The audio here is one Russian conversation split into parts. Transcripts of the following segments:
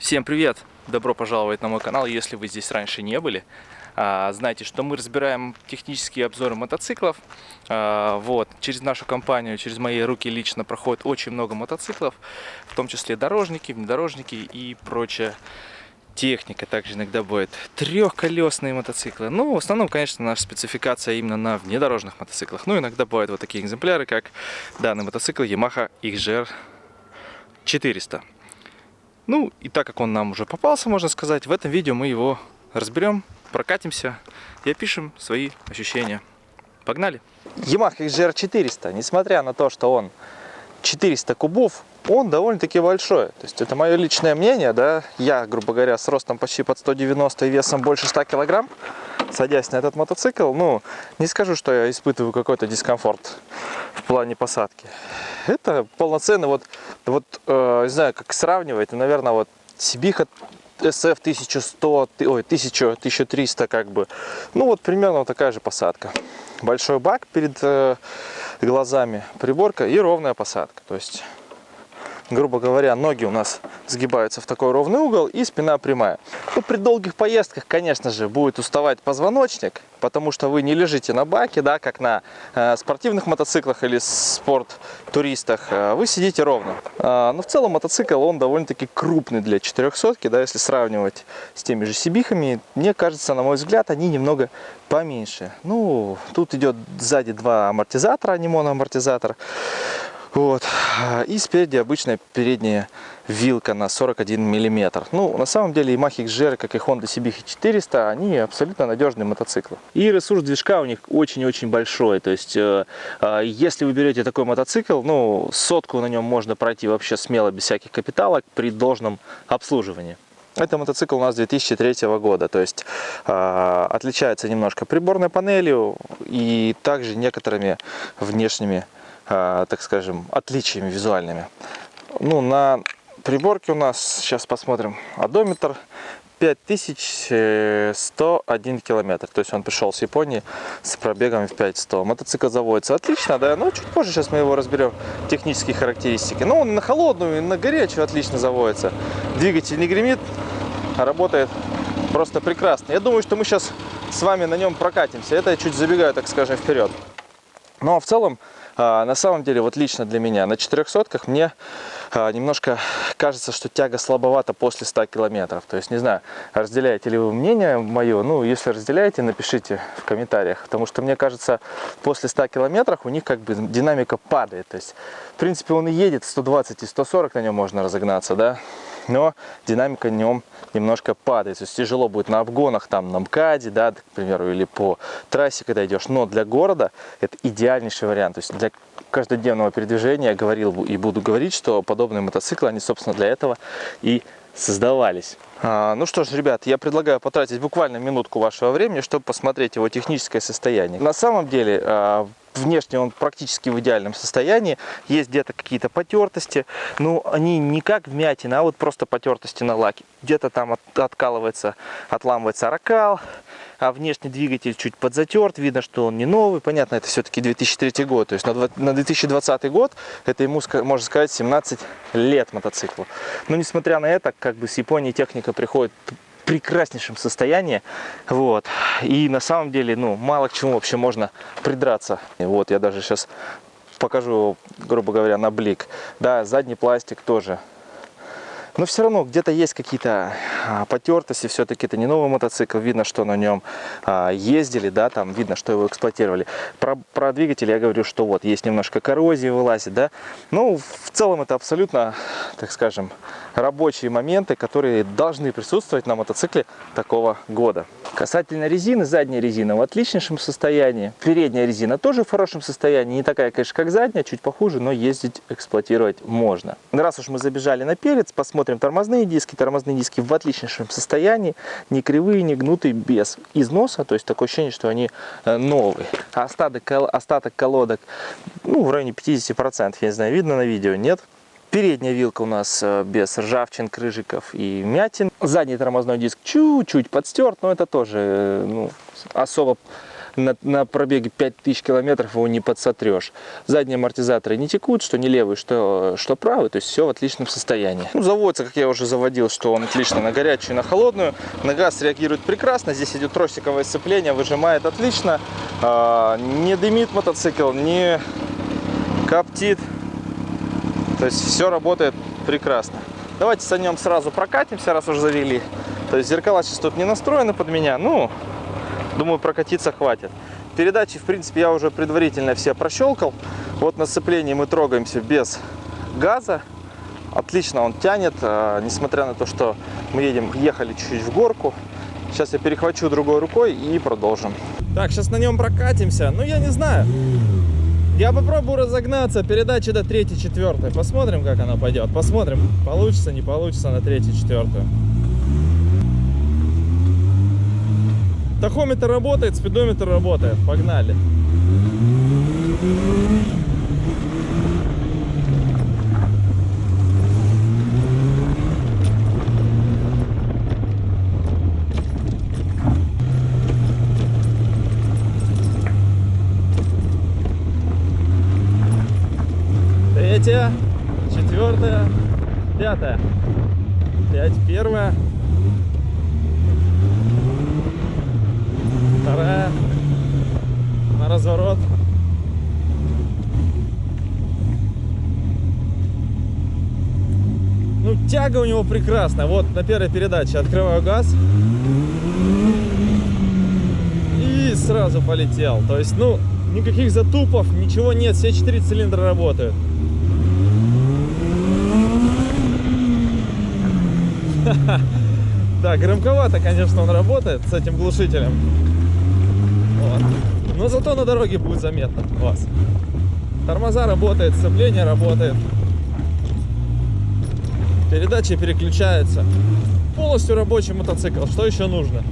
Всем привет! Добро пожаловать на мой канал, если вы здесь раньше не были. Знаете, что мы разбираем технические обзоры мотоциклов. Через нашу компанию, через мои руки лично проходит очень много мотоциклов, в том числе дорожники, внедорожники и прочая техника. Также иногда бывают трехколесные мотоциклы. Ну, в основном, конечно, наша спецификация именно на внедорожных мотоциклах. Ну, иногда бывают вот такие экземпляры, как данный мотоцикл Yamaha XGR 400. Ну, и так как он нам уже попался, можно сказать, в этом видео мы его разберем, прокатимся и опишем свои ощущения. Погнали! Yamaha XGR 400, несмотря на то, что он 400 кубов, он довольно-таки большой. То есть это мое личное мнение, да. Я, грубо говоря, с ростом почти под 190 и весом больше 100 килограмм, садясь на этот мотоцикл, ну, не скажу, что я испытываю какой-то дискомфорт в плане посадки. Это полноценный, не знаю, как сравнивать, наверное, вот Сибиха SF 1300, как бы. Ну, вот примерно вот такая же посадка. Большой бак перед глазами, приборка и ровная посадка. То есть, грубо говоря, ноги у нас сгибаются в такой ровный угол и спина прямая. Ну, при долгих поездках, конечно же, будет уставать позвоночник, потому что вы не лежите на баке, да, как на спортивных мотоциклах или спорт-туристах. Вы сидите ровно. Но в целом мотоцикл, он довольно-таки крупный для 400-ки, да, если сравнивать с теми же Сибихами. Мне кажется, на мой взгляд, они немного поменьше. Ну, тут идет сзади два амортизатора, а не моноамортизатор. Вот. И спереди обычная передняя вилка на 41 мм. Ну, на самом деле Yamaha XGR, как и Honda Civic 400, они абсолютно надежные мотоциклы. И ресурс движка у них очень-очень большой. То есть, если вы берете такой мотоцикл, ну, сотку на нем можно пройти вообще смело, без всяких капиталок, при должном обслуживании. Это мотоцикл у нас 2003 года, то есть отличается немножко приборной панелью и также некоторыми внешними, так скажем, отличиями визуальными. Ну, на приборке у нас, сейчас посмотрим, одометр 5101 километр. То есть он пришел с Японии с пробегом в 5100. Мотоцикл заводится отлично, да, но чуть позже сейчас мы его разберем, технические характеристики. Но он на холодную и на горячую отлично заводится. Двигатель не гремит, а работает просто прекрасно. Я думаю, что мы сейчас с вами на нем прокатимся. Это я чуть забегаю, так скажем, вперед. Но в целом, на самом деле, вот лично для меня, на 400-ках мне немножко кажется, что тяга слабовата после 100 километров. То есть, не знаю, разделяете ли вы мнение мое. Ну, если разделяете, напишите в комментариях. Потому что, мне кажется, после 100 километров у них как бы динамика падает. То есть, в принципе, он и едет 120 и 140, на нем можно разогнаться, да. Но динамика на нем немножко падает. То есть тяжело будет на обгонах, там на МКАДе, да, к примеру, или по трассе, когда идешь. Но для города это идеальнейший вариант. То есть для каждодневного передвижения я говорил и буду говорить, что подобные мотоциклы, они, собственно, для этого и создавались. Ну что ж, ребят, я предлагаю потратить буквально минутку вашего времени, чтобы посмотреть его техническое состояние. На самом деле, внешне он практически в идеальном состоянии. Есть где-то какие-то потертости, но они не как вмятина, а вот просто потертости на лаке. Где-то там откалывается, отламывается ракал, а внешний двигатель чуть подзатерт. Видно, что он не новый. Понятно, это все-таки 2003 год. То есть на 2020 год это ему, можно сказать, 17 лет мотоциклу. Но несмотря на это, как бы с Японии техника приходит в прекраснейшем состоянии, вот, и на самом деле, ну, мало к чему вообще можно придраться. И вот я даже сейчас покажу, грубо говоря, на блик, да, задний пластик тоже. Но все равно где-то есть какие-то потертости, все-таки это не новый мотоцикл, видно, что на нем ездили, да, там видно, что его эксплуатировали. Про двигатель я говорю, что вот есть немножко коррозии вылазит, да, ну, в целом это абсолютно, так скажем, рабочие моменты, которые должны присутствовать на мотоцикле такого года. Касательно резины, задняя резина в отличнейшем состоянии, передняя резина тоже в хорошем состоянии, не такая, конечно, как задняя, чуть похуже, но ездить, эксплуатировать можно. Раз уж мы забежали на перец, посмотрим тормозные диски. Тормозные диски в отличнейшем состоянии, не кривые, не гнутые, без износа, то есть такое ощущение, что они новые. Остаток колодок, ну, в районе 50%, я не знаю, видно на видео, нет. Передняя вилка у нас без ржавчин, крыжиков и вмятин. Задний тормозной диск чуть-чуть подстерт, но это тоже, ну, особо на пробеге 5000 километров его не подсотрешь. Задние амортизаторы не текут, что не левый, что правый, то есть все в отличном состоянии. Ну, заводится, как я уже заводил, что он отлично на горячую и на холодную. На газ реагирует прекрасно, здесь идет тросиковое сцепление, выжимает отлично. Не дымит мотоцикл, не коптит. То есть все работает прекрасно. Давайте с ним сразу прокатимся, раз уже завели. То есть зеркала сейчас тут не настроены под меня. Ну, думаю, прокатиться хватит. Передачи, в принципе, я уже предварительно все прощелкал. Вот на сцеплении мы трогаемся без газа. Отлично он тянет, несмотря на то, что мы ехали чуть-чуть в горку. Сейчас я перехвачу другой рукой и продолжим. Так, сейчас на нем прокатимся. Ну, я не знаю. Я попробую разогнаться, передачи до 3-4. Посмотрим, как она пойдет. Посмотрим, получится, не получится на 3-4. Тахометр работает, спидометр работает. Погнали. Третья, четвертая, пятая. 5 первая. Вторая. На разворот. Ну, тяга у него прекрасная. Вот на первой передаче открываю газ. И сразу полетел. То есть, ну, никаких затупов, ничего нет. Все 4 цилиндра работают. Да, громковато, конечно, он работает с этим глушителем. Вот. Но зато на дороге будет заметно у вас. Тормоза работает, сцепление работает. Передачи переключаются. Полностью рабочий мотоцикл. Что еще нужно?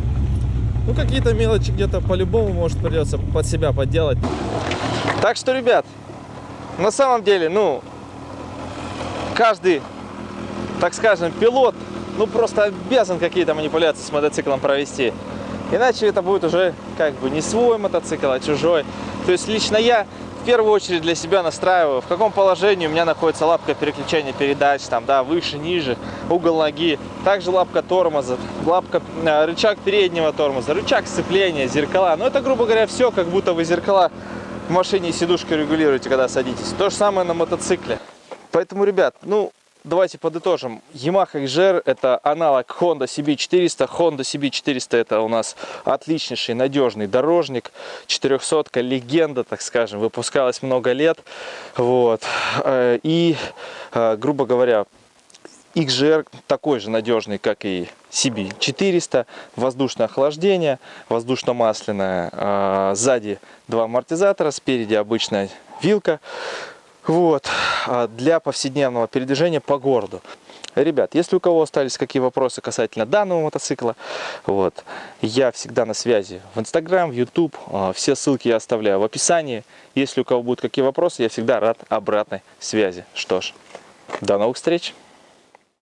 Ну, какие-то мелочи где-то по-любому, может, придется под себя подделать. Так что, ребят, на самом деле, ну, каждый, так скажем, пилот, ну, просто обязан какие-то манипуляции с мотоциклом провести. Иначе это будет уже как бы не свой мотоцикл, а чужой. То есть лично я в первую очередь для себя настраиваю, в каком положении у меня находится лапка переключения передач, там, да, выше, ниже, угол ноги. Также лапка тормоза, рычаг переднего тормоза, рычаг сцепления, зеркала. Ну, это, грубо говоря, все, как будто вы зеркала в машине и сидушку регулируете, когда садитесь. То же самое на мотоцикле. Поэтому, ребят, ну, давайте подытожим. Yamaha XR это аналог Honda CB400. Honda CB400 это у нас отличнейший, надежный дорожник. 400-ка, легенда, так скажем, выпускалась много лет. Вот. И, грубо говоря, XR такой же надежный, как и CB400. Воздушное охлаждение, воздушно-масляное. Сзади 2 амортизатора, спереди обычная вилка. Вот, для повседневного передвижения по городу. Ребят, если у кого остались какие вопросы касательно данного мотоцикла, вот, я всегда на связи в Instagram, в YouTube. Все ссылки я оставляю в описании. Если у кого будут какие вопросы, я всегда рад обратной связи. Что ж, до новых встреч!